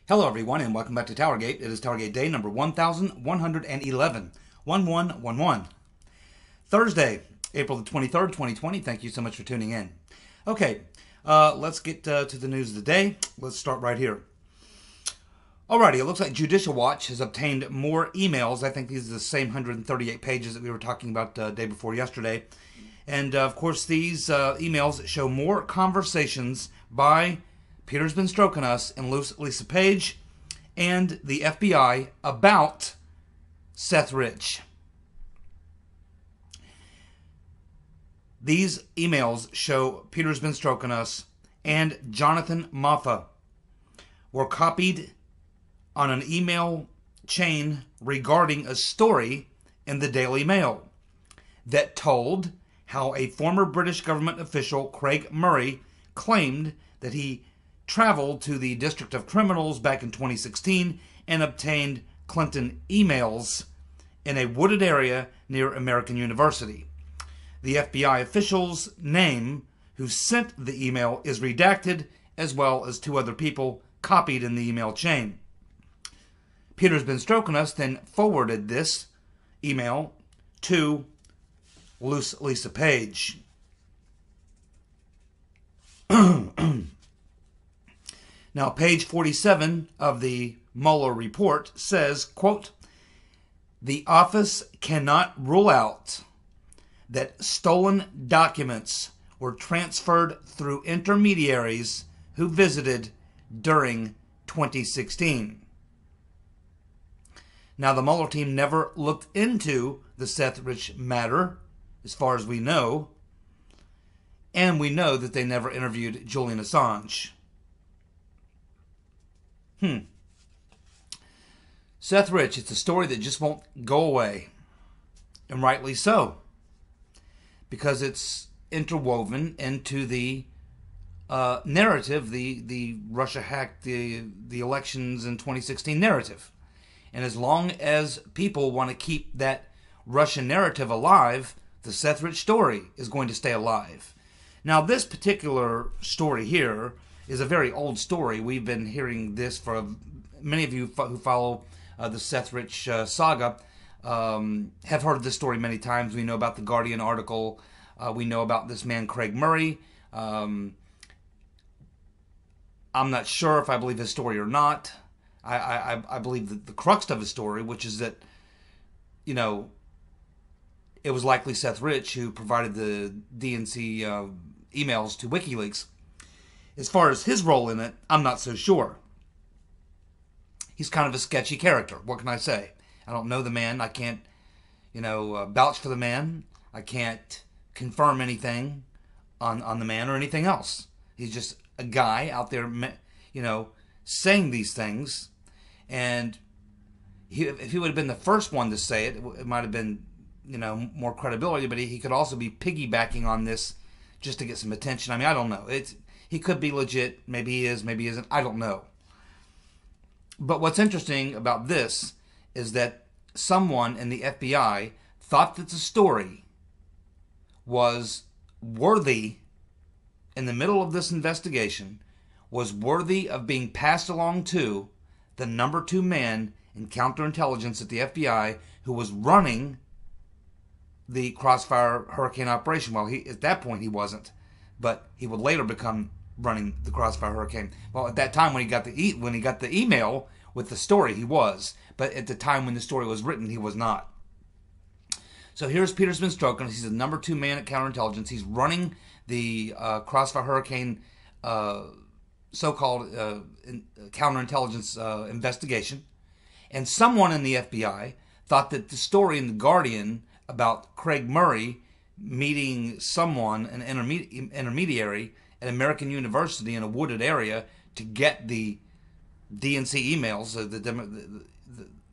Hello everyone and welcome back to TowerGate. It is TowerGate day number 1111. 1111. Thursday, April the 23rd, 2020. Thank you so much for tuning in. Okay, let's get to the news of the day. Let's start right here. Alrighty, it looks like Judicial Watch has obtained more emails. I think these are the same 138 pages that we were talking about day before yesterday. And of course, these emails show more conversations by Peter's been stroking us and Lisa Page and the FBI about Seth Rich. These emails show Peter's been stroking us and Jonathan Moffa were copied on an email chain regarding a story in the Daily Mail that told how a former British government official, Craig Murray, claimed that he traveled to the District of Criminals back in 2016 and obtained Clinton emails in a wooded area near American University. The FBI official's name who sent the email is redacted, as well as two other people copied in the email chain. Peter's been stroking us then forwarded this email to Lisa Page. Now, page 47 of the Mueller report says, quote, "The office cannot rule out that stolen documents were transferred through intermediaries who visited during 2016. Now, the Mueller team never looked into the Seth Rich matter, as far as we know, and we know that they never interviewed Julian Assange. Seth Rich, it's a story that just won't go away. And rightly so. Because it's interwoven into the narrative, the Russia hacked the elections in 2016 narrative. And as long as people want to keep that Russian narrative alive, the Seth Rich story is going to stay alive. Now, this particular story here is a very old story. We've been hearing this for many of you who follow the Seth Rich saga have heard this story many times. We know about the Guardian article. We know about this man, Craig Murray. I'm not sure if I believe his story or not. I believe that the crux of his story, which is that, you know, it was likely Seth Rich who provided the DNC emails to WikiLeaks. As far as his role in it, I'm not so sure. He's kind of a sketchy character. What can I say? I don't know the man. I can't, vouch for the man. I can't confirm anything on the man or anything else. He's just a guy out there, saying these things. And if he would have been the first one to say it, it might have been, more credibility. But he could also be piggybacking on this just to get some attention. I mean, I don't know. He could be legit. Maybe he is. Maybe he isn't. I don't know. But what's interesting about this is that someone in the FBI thought that the story was worthy, in the middle of this investigation, was worthy of being passed along to the number 2 man in counterintelligence at the FBI who was running the Crossfire Hurricane operation. Well, at that point he wasn't, but he would later become running the Crossfire Hurricane. Well, at that time when he got the email with the story, he was, but at the time when the story was written, he was not. So here's Peter's been stroking. He's the number 2 man at counterintelligence. He's running the Crossfire Hurricane so-called counterintelligence investigation, and someone in the FBI thought that the story in the Guardian about Craig Murray meeting someone, an intermediary at American University in a wooded area to get the DNC emails, the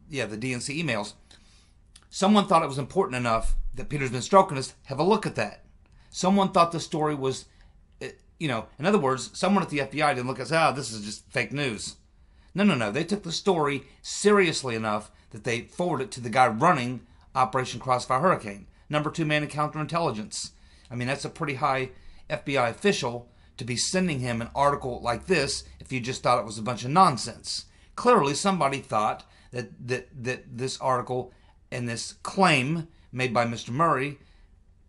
DNC emails. Someone thought it was important enough that Peter's been stroking us. Have a look at that. Someone thought the story was, in other words, someone at the FBI didn't look and say, this is just fake news. No. They took the story seriously enough that they forwarded it to the guy running Operation Crossfire Hurricane, number 2 man in counterintelligence. I mean, that's a pretty high FBI official to be sending him an article like this if you just thought it was a bunch of nonsense. Clearly, somebody thought that this article and this claim made by Mr. Murray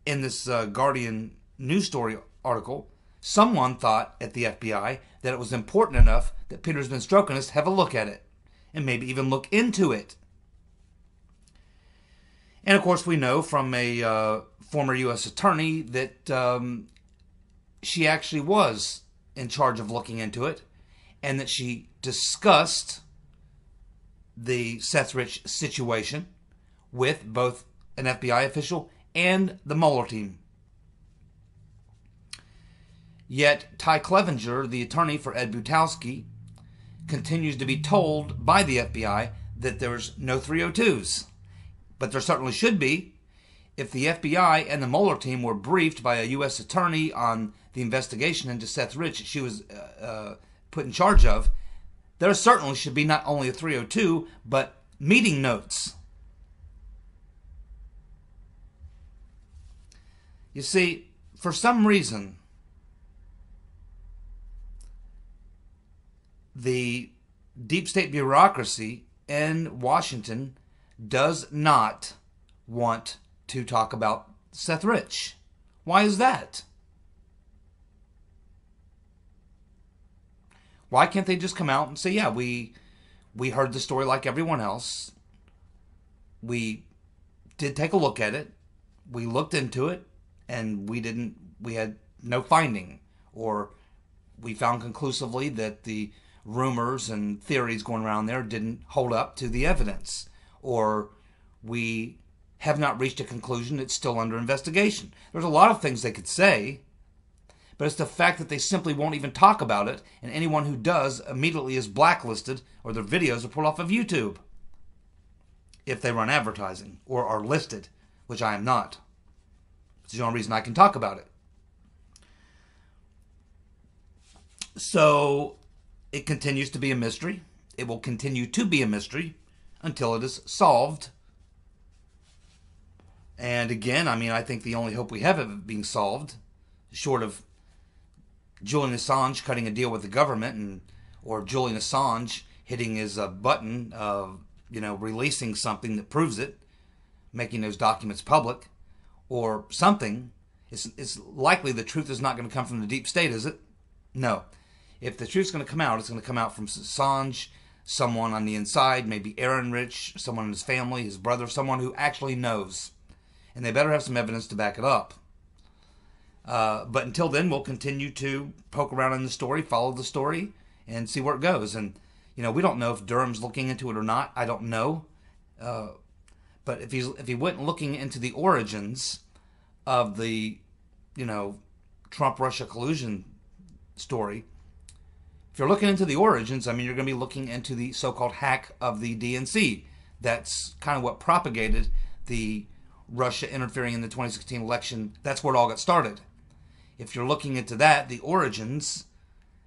in this Guardian news story article, someone thought at the FBI that it was important enough that Peter's been stroking us to have a look at it and maybe even look into it. And of course, we know from a former U.S. attorney that she actually was in charge of looking into it, and that she discussed the Seth Rich situation with both an FBI official and the Mueller team. Yet Ty Clevenger, the attorney for Ed Butowski, continues to be told by the FBI that there's no 302s. But there certainly should be. If the FBI and the Mueller team were briefed by a U.S. attorney on the investigation into Seth Rich she was put in charge of, there certainly should be not only a 302, but meeting notes. You see, for some reason, the deep state bureaucracy in Washington does not want to talk about Seth Rich. Why is that? Why can't they just come out and say, yeah, we heard the story like everyone else. We did take a look at it. We looked into it, and we had no finding, or we found conclusively that the rumors and theories going around there didn't hold up to the evidence, or we have not reached a conclusion, it's still under investigation. There's a lot of things they could say, but it's the fact that they simply won't even talk about it, and anyone who does immediately is blacklisted, or their videos are pulled off of YouTube if they run advertising or are listed, which I am not. It's the only reason I can talk about it. So it continues to be a mystery. It will continue to be a mystery until it is solved. And again, I think the only hope we have of it being solved, short of Julian Assange cutting a deal with the government, or Julian Assange hitting his button, releasing something that proves it, making those documents public, or something, it's likely the truth is not going to come from the deep state, is it? No. If the truth's going to come out, it's going to come out from Assange, someone on the inside, maybe Aaron Rich, someone in his family, his brother, someone who actually knows. And they better have some evidence to back it up. But until then, we'll continue to poke around in the story, follow the story, and see where it goes. And, we don't know if Durham's looking into it or not. I don't know. But if he went looking into the origins of the, Trump-Russia collusion story, if you're looking into the origins, you're going to be looking into the so-called hack of the DNC. That's kind of what propagated the Russia interfering in the 2016 election. That's where it all got started. If you're looking into that, the origins,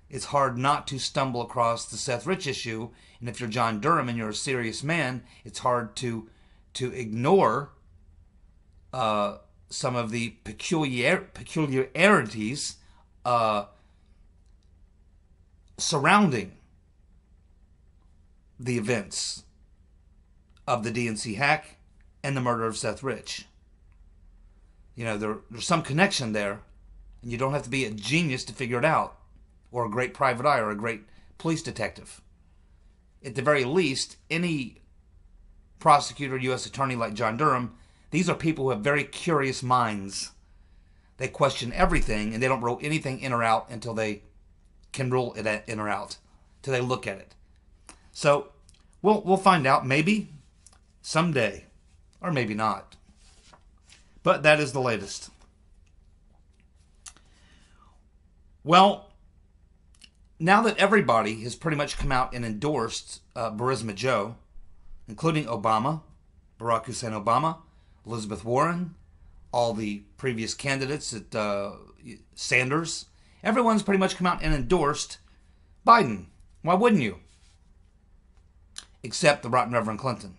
it's hard not to stumble across the Seth Rich issue. And if you're John Durham and you're a serious man, it's hard to ignore some of the peculiarities surrounding the events of the DNC hack and the murder of Seth Rich. There's some connection there, and you don't have to be a genius to figure it out, or a great private eye, or a great police detective. At the very least, any prosecutor, U.S. attorney like John Durham, these are people who have very curious minds. They question everything, and they don't rule anything in or out until they can rule it in or out, till they look at it. So we'll find out, maybe someday, or maybe not. But that is the latest. Well, now that everybody has pretty much come out and endorsed Burisma Joe, including Obama, Barack Hussein Obama, Elizabeth Warren, all the previous candidates at Sanders, everyone's pretty much come out and endorsed Biden. Why wouldn't you? Except the Rotten Reverend Clinton.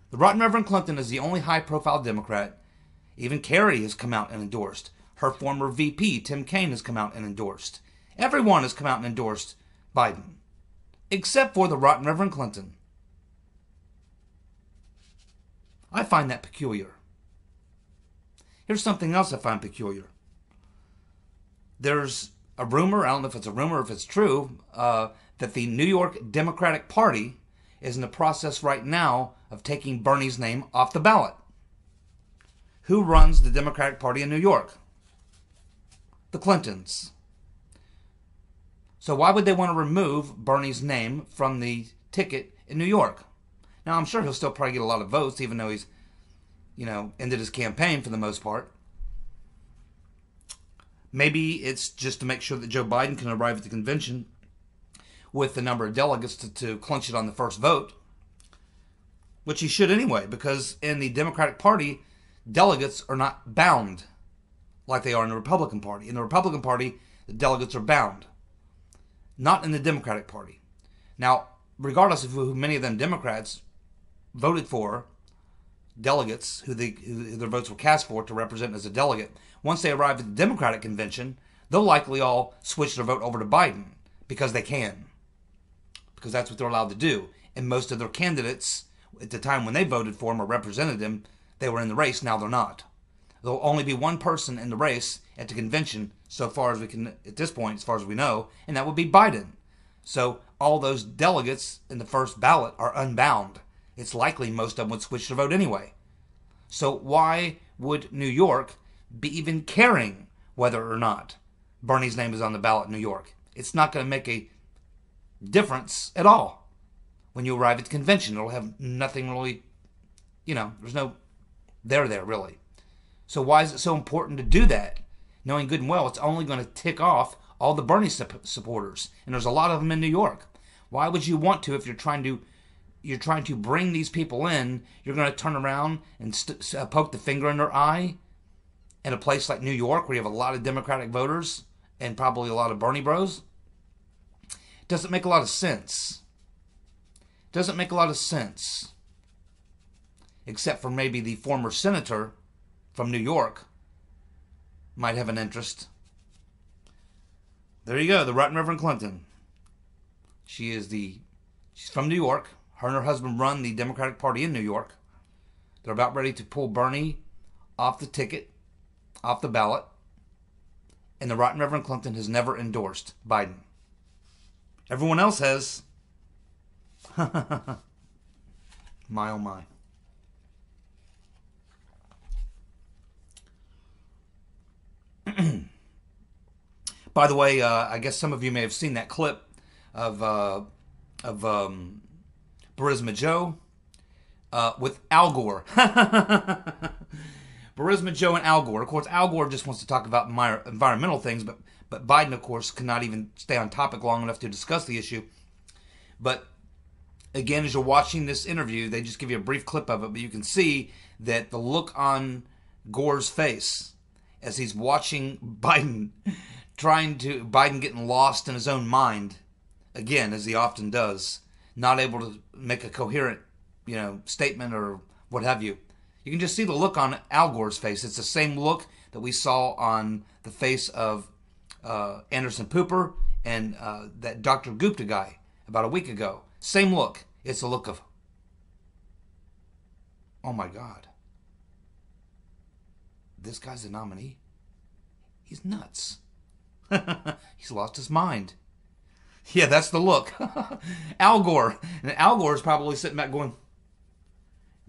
The Rotten Reverend Clinton is the only high-profile Democrat. Even Kerry has come out and endorsed. Her former VP, Tim Kaine, has come out and endorsed. Everyone has come out and endorsed Biden, except for the rotten Reverend Clinton. I find that peculiar. Here's something else I find peculiar. There's a rumor, I don't know if it's a rumor or if it's true, that the New York Democratic Party is in the process right now of taking Bernie's name off the ballot. Who runs the Democratic Party in New York? The Clintons. So why would they want to remove Bernie's name from the ticket in New York? Now, I'm sure he'll still probably get a lot of votes, even though he's, ended his campaign for the most part. Maybe it's just to make sure that Joe Biden can arrive at the convention with the number of delegates to clinch it on the first vote, which he should anyway, because in the Democratic Party, delegates are not bound like they are in the Republican Party. In the Republican Party, the delegates are bound. Not in the Democratic Party. Now, regardless of who many of them Democrats voted for, delegates who their votes were cast for to represent as a delegate, once they arrive at the Democratic convention, they'll likely all switch their vote over to Biden because they can. Because that's what they're allowed to do. And most of their candidates, at the time when they voted for him or represented him, they were in the race. Now they're not. There'll only be one person in the race at the convention, so far as we can, at this point, as far as we know, and that would be Biden. So all those delegates in the first ballot are unbound. It's likely most of them would switch their vote anyway. So why would New York be even caring whether or not Bernie's name is on the ballot in New York? It's not going to make a difference at all. When you arrive at the convention, it'll have nothing really, there's no there really. So why is it so important to do that? Knowing good and well it's only going to tick off all the Bernie supporters. And there's a lot of them in New York. Why would you want to, if you're trying to bring these people in, you're going to turn around and poke the finger in their eye in a place like New York where you have a lot of Democratic voters and probably a lot of Bernie bros? It doesn't make a lot of sense. It doesn't make a lot of sense. Except for maybe the former senator from New York might have an interest. There you go, the rotten Reverend Clinton. She's from New York. Her and her husband run the Democratic Party in New York. They're about ready to pull Bernie off the ticket, off the ballot. And the rotten Reverend Clinton has never endorsed Biden. Everyone else has. My oh my. By the way, I guess some of you may have seen that clip of Burisma Joe with Al Gore. Burisma Joe and Al Gore. Of course, Al Gore just wants to talk about environmental things, but Biden, of course, cannot even stay on topic long enough to discuss the issue. But again, as you're watching this interview, they just give you a brief clip of it, but you can see that the look on Gore's face as he's watching Biden getting lost in his own mind, again, as he often does, not able to make a coherent, statement or what have you. You can just see the look on Al Gore's face. It's the same look that we saw on the face of Anderson Cooper and that Dr. Gupta guy about a week ago. Same look. It's a look of, oh my God, this guy's the nominee? He's nuts. He's lost his mind. Yeah, that's the look. Al Gore. And Al Gore is probably sitting back going,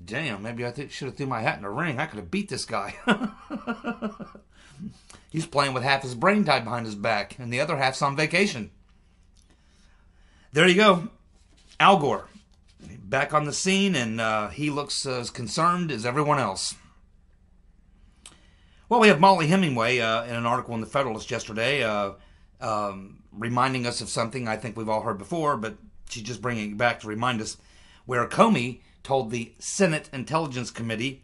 damn, maybe I should have threw my hat in the ring. I could have beat this guy. He's playing with half his brain tied behind his back, and the other half's on vacation. There you go. Al Gore. Back on the scene, and he looks as concerned as everyone else. Well, we have Molly Hemingway in an article in the Federalist yesterday reminding us of something I think we've all heard before, but she's just bringing it back to remind us, where Comey told the Senate Intelligence Committee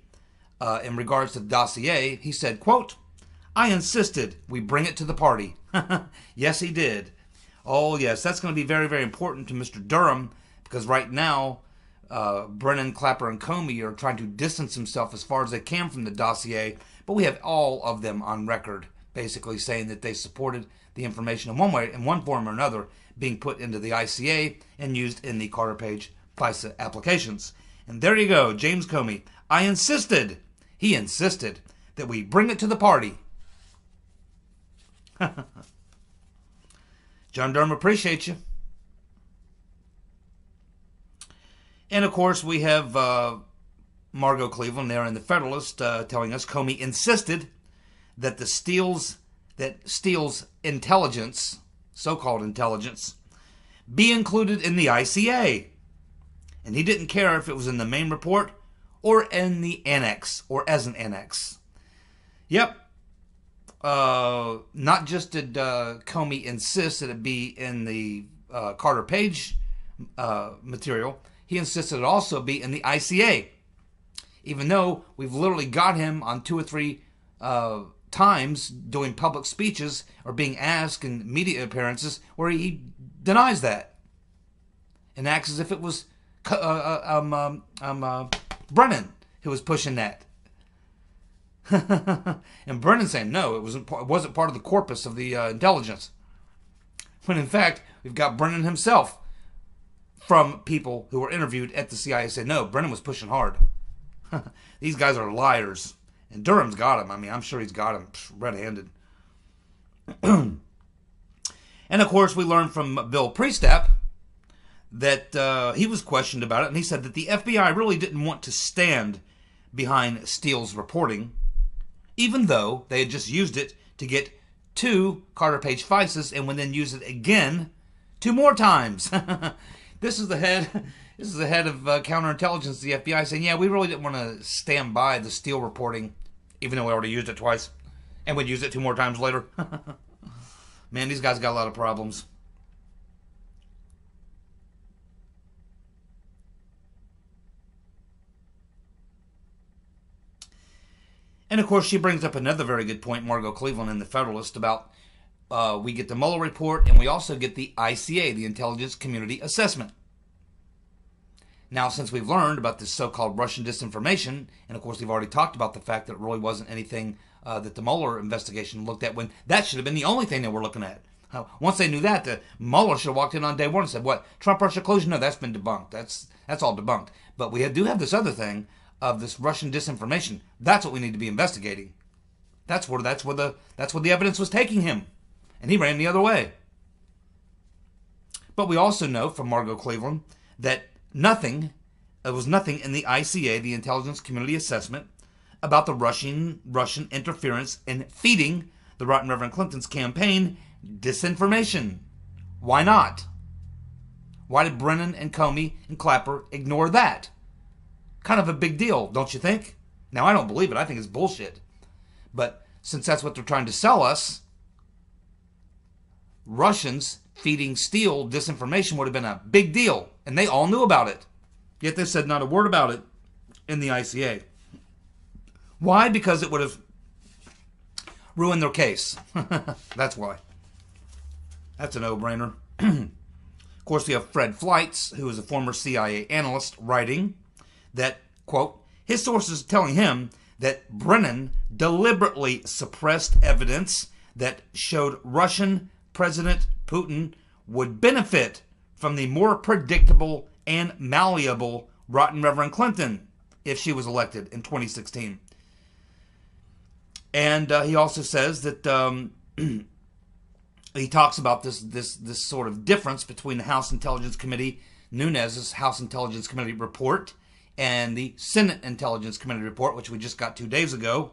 in regards to the dossier, he said, quote, I insisted we bring it to the party. Yes, he did. Oh, yes, that's going to be very, very important to Mr. Durham, because right now, Brennan, Clapper, and Comey are trying to distance himself as far as they can from the dossier, but we have all of them on record basically saying that they supported the information in one way, in one form or another, being put into the ICA and used in the Carter Page FISA applications. And there you go, James Comey. He insisted that we bring it to the party. John Durham, appreciate you. And of course, we have Margot Cleveland there in the Federalist telling us Comey insisted that Steele's intelligence, so-called intelligence, be included in the ICA. And he didn't care if it was in the main report or in the annex, or as an annex. Yep. Not just did Comey insist that it be in the Carter Page material, he insisted it also be in the ICA. Even though we've literally got him on 2 or 3 times doing public speeches or being asked in media appearances where he denies that and acts as if it was Brennan who was pushing that. And Brennan saying no, it wasn't part of the corpus of the intelligence. When in fact, we've got Brennan himself from people who were interviewed at the CIA say no, Brennan was pushing hard. These guys are liars. And Durham's got him. I mean, I'm sure he's got him red-handed. And of course, we learned from Bill Priestap that he was questioned about it, and he said that the FBI really didn't want to stand behind Steele's reporting, even though they had just used it to get 2 Carter Page FISAs and would then use it again 2 more times. This is the head of counterintelligence, the FBI, saying, yeah, we really didn't want to stand by the Steele reporting, even though we already used it twice, and we'd use it 2 more times later. Man, these guys got a lot of problems. And of course, she brings up another very good point, Margot Cleveland in the Federalist, about we get the Mueller report and we also get the ICA, the Intelligence Community Assessment. Now, since we've learned about this so-called Russian disinformation, and of course we've already talked about the fact that it really wasn't anything that the Mueller investigation looked at, when that should have been the only thing they were looking at. Once they knew that, the Mueller should have walked in on day 1 and said, what, Trump-Russia collusion? No, that's been debunked. That's all debunked. But we do have this other thing of this Russian disinformation. That's what we need to be investigating. That's where the evidence was taking him. And he ran the other way. But we also know from Margot Cleveland that there was nothing in the ICA, the Intelligence Community Assessment, about the Russian interference in feeding the Right Reverend Clinton's campaign disinformation. Why not? Why did Brennan and Comey and Clapper ignore that? Kind of a big deal, don't you think? Now, I don't believe it. I think it's bullshit. But since that's what they're trying to sell us, Russians feeding Steele disinformation would have been a big deal. And they all knew about it. Yet they said not a word about it in the ICA. Why? Because it would have ruined their case. That's why. That's a no-brainer. Of course, we have Fred Fleitz, who is a former CIA analyst, writing that, quote, his sources telling him that Brennan deliberately suppressed evidence that showed Russian President Putin would benefit from the more predictable and malleable Rotten Reverend Clinton if she was elected in 2016. And he also says that he talks about this sort of difference between the House Intelligence Committee, Nunes's House Intelligence Committee report, and the Senate Intelligence Committee report, which we just got 2 days ago,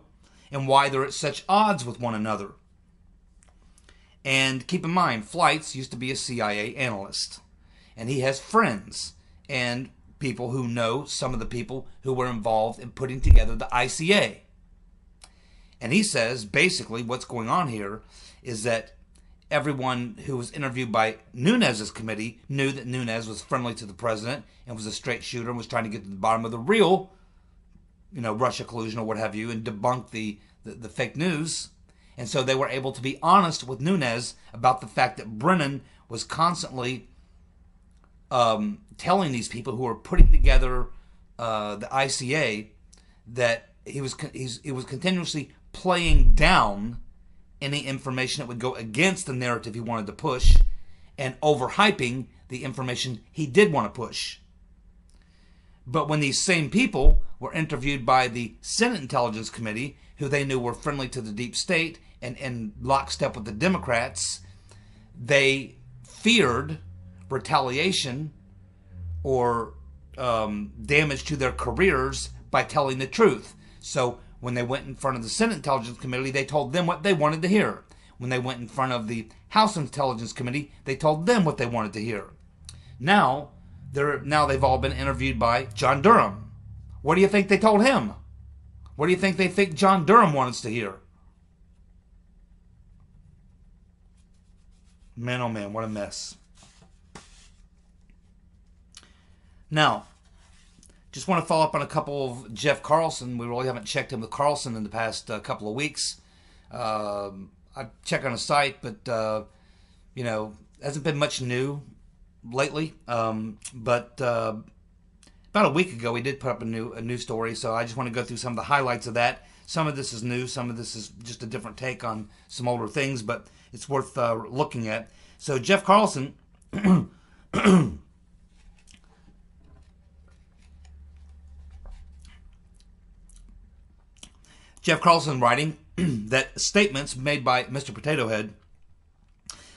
and why they're at such odds with one another. And keep in mind, Fleitz used to be a CIA analyst, and he has friends and people who know some of the people who were involved in putting together the ICA. And he says, basically, what's going on here is that everyone who was interviewed by Nunes's committee knew that Nunes was friendly to the president and was a straight shooter and was trying to get to the bottom of the real, Russia collusion or what have you, and debunk the fake news. And so they were able to be honest with Nunes about the fact that Brennan was constantly telling these people who were putting together the ICA that he was continuously playing down any information that would go against the narrative he wanted to push, and overhyping the information he did want to push. But when these same people were interviewed by the Senate Intelligence Committee, who they knew were friendly to the deep state and in lockstep with the Democrats, they feared retaliation or damage to their careers by telling the truth. So when they went in front of the Senate Intelligence Committee, they told them what they wanted to hear. When they went in front of the House Intelligence Committee, they told them what they wanted to hear. Now they've all been interviewed by John Durham. What do you think they told him? What do you think they think John Durham wants us to hear? Man, oh man, what a mess. Now, just want to follow up on a couple of Jeff Carlson. We really haven't checked in with Carlson in the past couple of weeks. I check on his site, but, hasn't been much new lately. But about a week ago, we did put up a new story, so I just want to go through some of the highlights of that. Some of this is new, some of this is just a different take on some older things, but it's worth looking at. So Jeff Carlson Jeff Carlson writing that statements made by Mr. Potato Head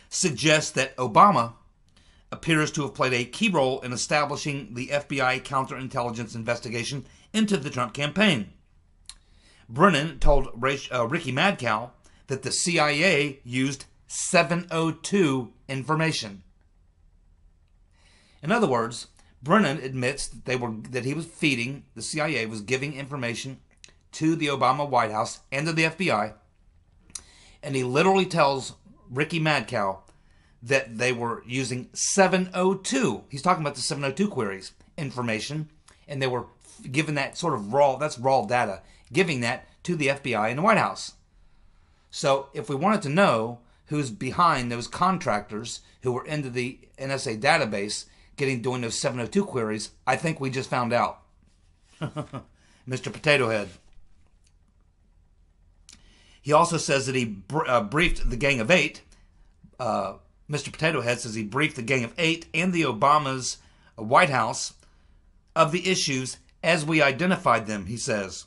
suggest that Obama appears to have played a key role in establishing the FBI counterintelligence investigation into the Trump campaign. Brennan told Ricky Madcow that the CIA used 702 information. In other words, Brennan admits that the CIA was giving information to the Obama White House and to the FBI, and he literally tells Ricky Madcow that they were using 702. He's talking about the 702 queries information, and they were given that sort of raw data, giving that to the FBI and the White House. So if we wanted to know who's behind those contractors who were into the NSA database doing those 702 queries, I think we just found out. Mr. Potato Head. He also says that he briefed the Gang of Eight. Mr. Potato Head says he briefed the Gang of Eight and the Obama's White House of the issues as we identified them, he says.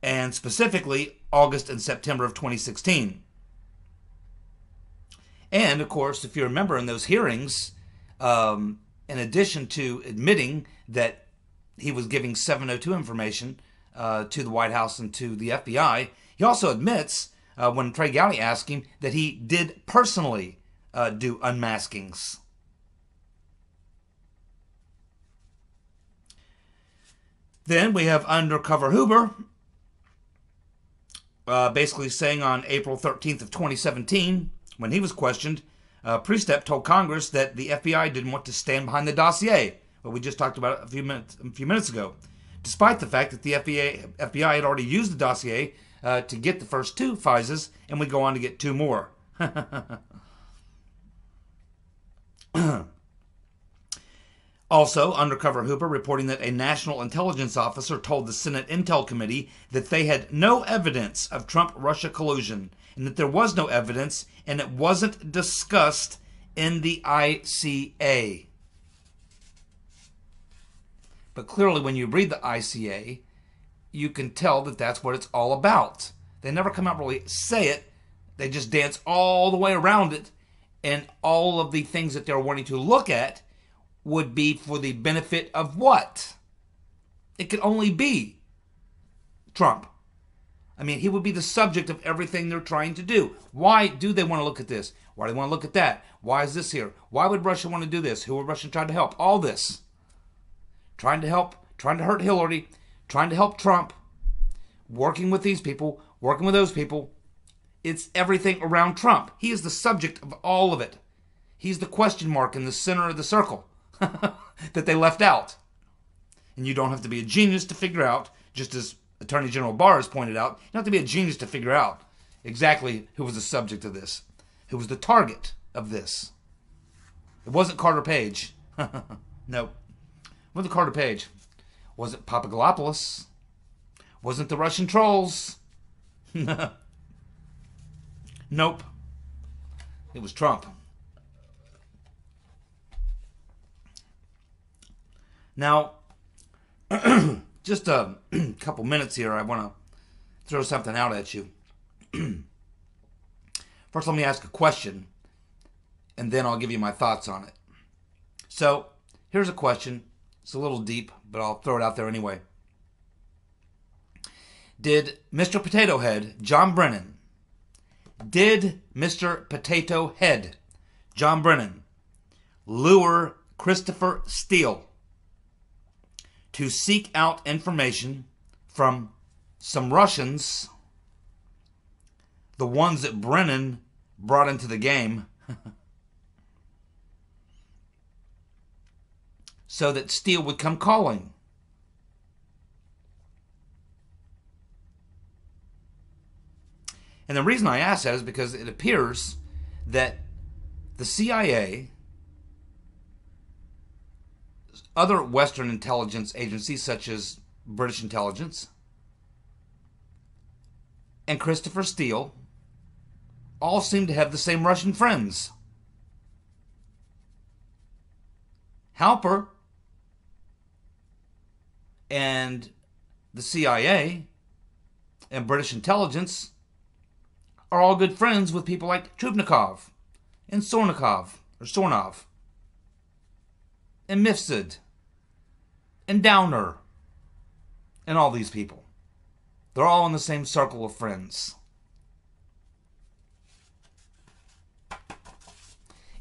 And specifically, August and September of 2016. And, of course, if you remember in those hearings, in addition to admitting that he was giving 702 information to the White House and to the FBI, he also admits, when Trey Gowdy asked him, that he did personally do unmaskings. Then we have Undercover Huber, basically saying on April 13th of 2017, when he was questioned, Priestep told Congress that the FBI didn't want to stand behind the dossier, what we just talked about a few minutes ago, despite the fact that the FBI had already used the dossier to get the first two FISAs, and we go on to get two more. Also, Undercover Hooper reporting that a national intelligence officer told the Senate Intel Committee that they had no evidence of Trump-Russia collusion, and that there was no evidence, and it wasn't discussed in the ICA. But clearly, when you read the ICA, you can tell that that's what it's all about. They never come out and really say it. They just dance all the way around it. And all of the things that they're wanting to look at would be for the benefit of what? It could only be Trump. I mean, he would be the subject of everything they're trying to do. Why do they want to look at this? Why do they want to look at that? Why is this here? Why would Russia want to do this? Who would Russia try to help? All this. Trying to hurt Hillary, trying to help Trump, working with these people, working with those people. It's everything around Trump. He is the subject of all of it. He's the question mark in the center of the circle that they left out. And you don't have to be a genius to figure out, just as Attorney General Barr has pointed out, you don't have to be a genius to figure out exactly who was the subject of this, who was the target of this. It wasn't Carter Page. Nope. It wasn't Carter Page. Wasn't Papadopoulos. Wasn't the Russian trolls. Nope. It was Trump. Now, just a couple minutes here, I want to throw something out at you. First, let me ask a question, and then I'll give you my thoughts on it. So, here's a question. It's a little deep, but I'll throw it out there anyway. Did Mr. Potato Head, John Brennan, lure Christopher Steele to seek out information from some Russians, the ones that Brennan brought into the game, so that Steele would come calling? And the reason I ask that is because it appears that the CIA, other Western intelligence agencies such as British intelligence, and Christopher Steele all seem to have the same Russian friends. Halper and the CIA and British intelligence are all good friends with people like Trubnikov and Sornov and Mifsud and Downer and all these people. They're all in the same circle of friends.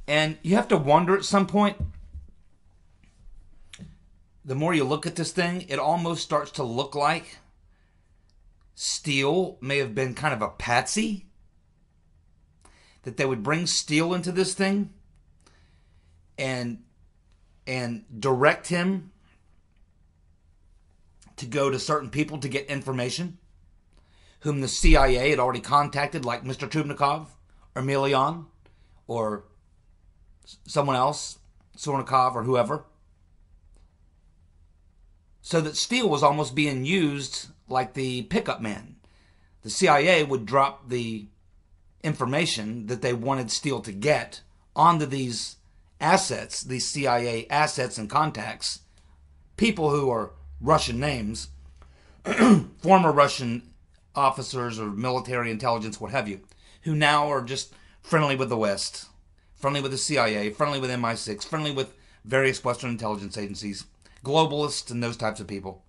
And you have to wonder at some point, the more you look at this thing, it almost starts to look like Steele may have been kind of a patsy. That they would bring Steele into this thing and direct him to go to certain people to get information, whom the CIA had already contacted, like Mr. Trubnikov or Milian or someone else, Sornikov or whoever. So that Steele was almost being used like the pickup man. The CIA would drop the information that they wanted Steele to get onto these assets, these CIA assets and contacts, people who are Russian names, former Russian officers or military intelligence, what have you, who now are just friendly with the West, friendly with the CIA, friendly with MI6, friendly with various Western intelligence agencies, globalists and those types of people.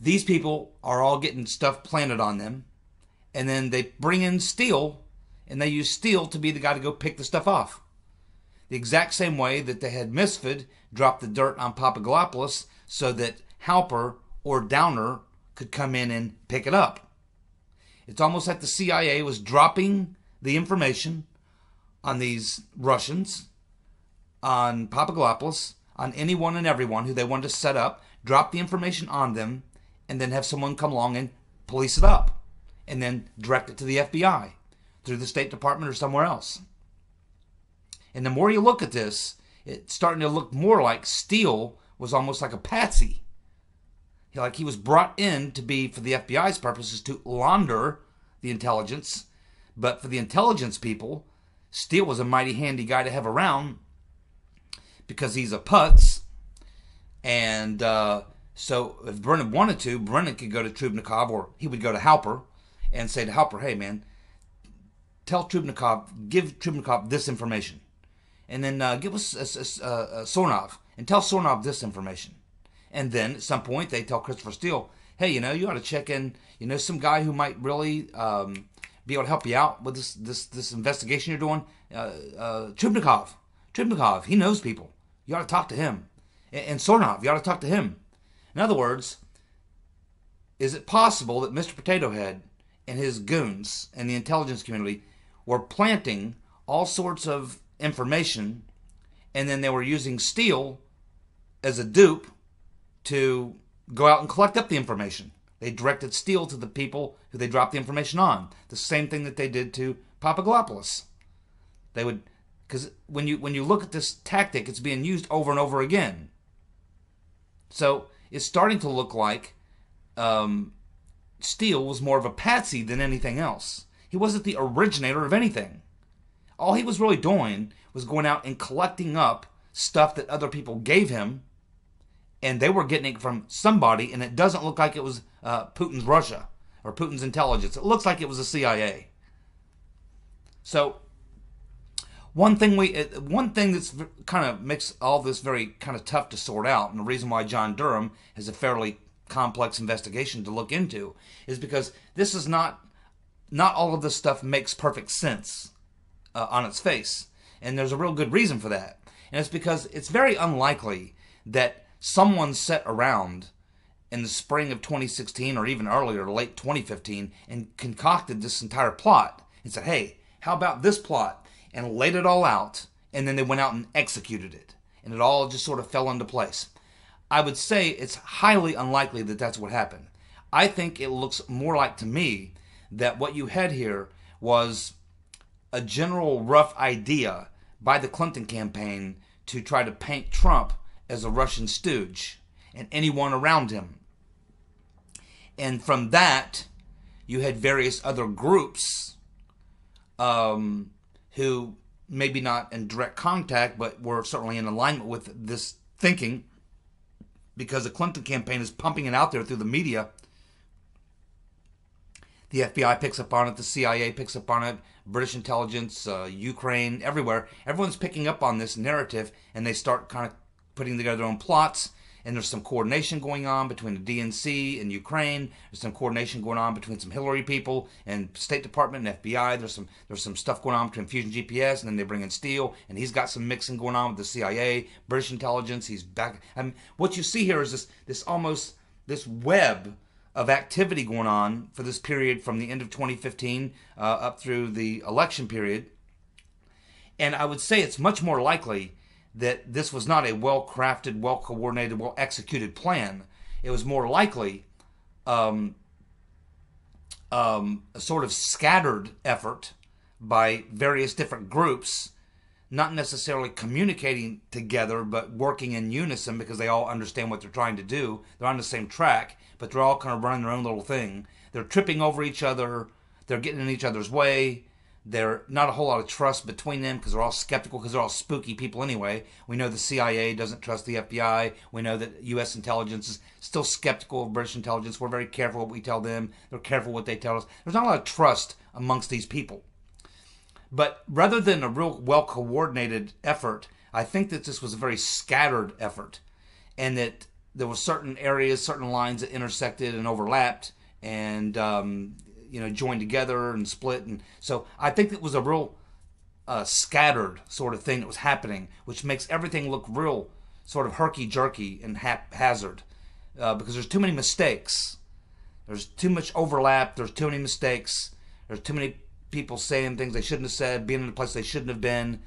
These people are all getting stuff planted on them, and then they bring in Steele, and they use Steele to be the guy to go pick the stuff off. The exact same way that they had Misfit drop the dirt on Papadopoulos so that Halper or Downer could come in and pick it up. It's almost like the CIA was dropping the information on these Russians, on Papadopoulos, on anyone and everyone who they wanted to set up, drop the information on them, and then have someone come along and police it up, and then direct it to the FBI through the State Department or somewhere else. And the more you look at this, it's starting to look more like Steele was almost like a patsy. Like he was brought in to be, for the FBI's purposes, to launder the intelligence. But for the intelligence people, Steele was a mighty handy guy to have around because he's a putz. And so if Brennan wanted to, Brennan could go to Trubnikov, or he would go to Halper and say to Halper, hey man, give Trubnikov this information. And then give us Sornov, and tell Sornov this information. And then at some point they tell Christopher Steele, hey, you ought to check in, some guy who might really be able to help you out with this investigation you're doing. Trubnikov, he knows people. You ought to talk to him. And Sornov, you ought to talk to him. In other words, is it possible that Mr. Potato Head and his goons and the intelligence community were planting all sorts of information, and then they were using Steele as a dupe to go out and collect up the information? They directed Steele to the people who they dropped the information on. The same thing that they did to Papadopoulos. They would, because when you look at this tactic, it's being used over and over again. So it's starting to look like Steele was more of a patsy than anything else. He wasn't the originator of anything. All he was really doing was going out and collecting up stuff that other people gave him, and they were getting it from somebody, and it doesn't look like it was Putin's Russia or Putin's intelligence. It looks like it was the CIA. So one thing that's kind of makes all this very kind of tough to sort out, and the reason why John Durham has a fairly complex investigation to look into, is because this is not all of this stuff makes perfect sense on its face, and there's a real good reason for that, and it's because it's very unlikely that someone sat around in the spring of 2016 or even earlier, late 2015, and concocted this entire plot and said, hey, how about this plot, and laid it all out, and then they went out and executed it, and it all just sort of fell into place. I would say it's highly unlikely that that's what happened. I think it looks more like to me that what you had here was a general rough idea by the Clinton campaign to try to paint Trump as a Russian stooge and anyone around him. And from that, you had various other groups who maybe not in direct contact, but were certainly in alignment with this thinking, because the Clinton campaign is pumping it out there through the media. The FBI picks up on it, the CIA picks up on it, British intelligence, Ukraine, everywhere. Everyone's picking up on this narrative, and they start kind of putting together their own plots. And there's some coordination going on between the DNC and Ukraine. There's some coordination going on between some Hillary people and State Department and FBI. There's some stuff going on between Fusion GPS, and then they bring in Steele, and he's got some mixing going on with the CIA, British intelligence. He's back. I mean, what you see here is this web of activity going on for this period from the end of 2015 up through the election period. And I would say it's much more likely that this was not a well-crafted, well-coordinated, well-executed plan. It was more likely a sort of scattered effort by various different groups, not necessarily communicating together, but working in unison because they all understand what they're trying to do. They're on the same track, but they're all kind of running their own little thing. They're tripping over each other. They're getting in each other's way. There's not a whole lot of trust between them because they're all skeptical, because they're all spooky people anyway. We know the CIA doesn't trust the FBI. We know that U.S. intelligence is still skeptical of British intelligence. We're very careful what we tell them. They're careful what they tell us. There's not a lot of trust amongst these people. But rather than a real well-coordinated effort, I think that this was a very scattered effort, and that there were certain areas, certain lines that intersected and overlapped, and joined together and split. And so I think it was a real scattered sort of thing that was happening, which makes everything look real sort of herky-jerky and haphazard because there's too many mistakes. There's too much overlap. There's too many mistakes. There's too many people saying things they shouldn't have said, being in a place they shouldn't have been,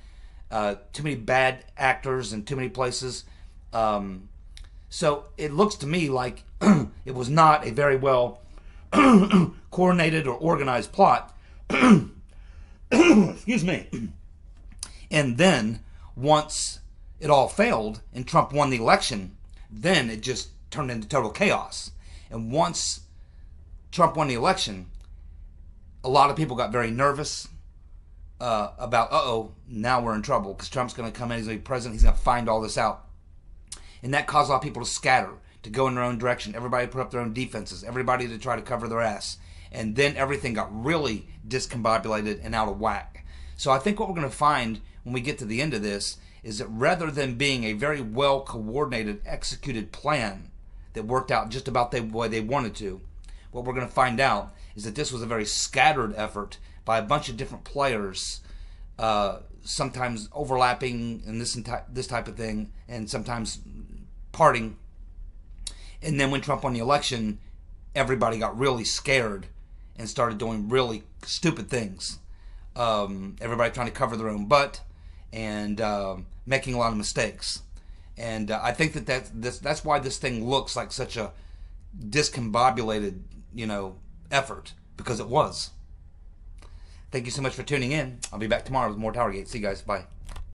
too many bad actors in too many places. So it looks to me like it was not a very well coordinated or organized plot. Excuse me. And then once it all failed and Trump won the election, then it just turned into total chaos. And once Trump won the election, a lot of people got very nervous about, now we're in trouble because Trump's going to come in, he's going to be president, he's going to find all this out. And that caused a lot of people to scatter, to go in their own direction. Everybody put up their own defenses. Everybody to try to cover their ass. And then everything got really discombobulated and out of whack. So I think what we're going to find when we get to the end of this is that rather than being a very well coordinated, executed plan that worked out just about the way they wanted to, what we're going to find out is that this was a very scattered effort by a bunch of different players, sometimes overlapping and this type of thing, and sometimes parting. And then when Trump won the election, everybody got really scared and started doing really stupid things. Everybody trying to cover their own butt and making a lot of mistakes. And I think that's why this thing looks like such a discombobulated, effort, because it was. Thank you so much for tuning in. I'll be back tomorrow with more TowerGate. See you guys. Bye.